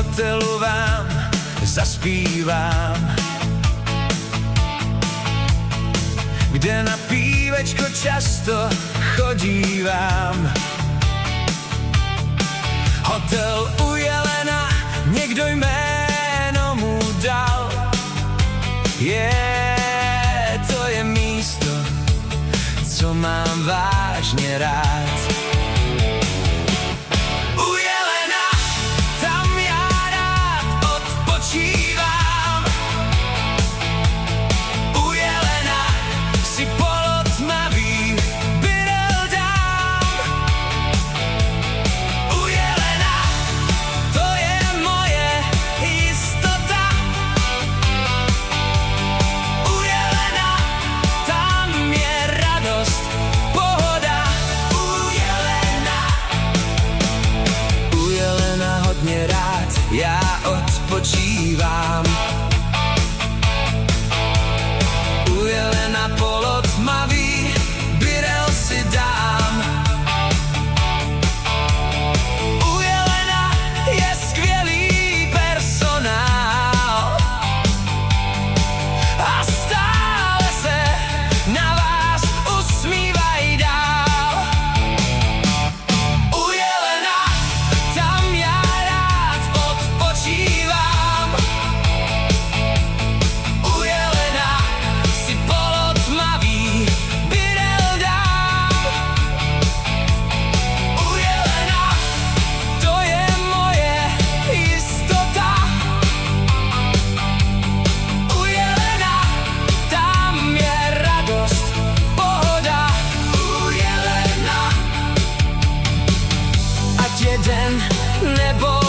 hotelu vám zaspívám, kde na pívečko často chodívám. Hotel u Jelena, někdo jméno mu dal. To je místo, co mám vážně rád. U Jelena, tam já rád odpočívám. U Jelena si polotmavý bydel dám. U Jelena, to je moje jistota. U Jelena, tam je radost, pohoda. U Jelena hodně rád já odpočívám. U Jelena polotmavý bydel si dám. U Jelena je skvělý personál a stále se na vás usmívají dál. U Jelena, tam já rád odpočívám. U Jelena si polotmavý bydel dám. U Jelena, to je moje jistota. U Jelena, tam je radost, pohoda. U Jelena, ať je den nebo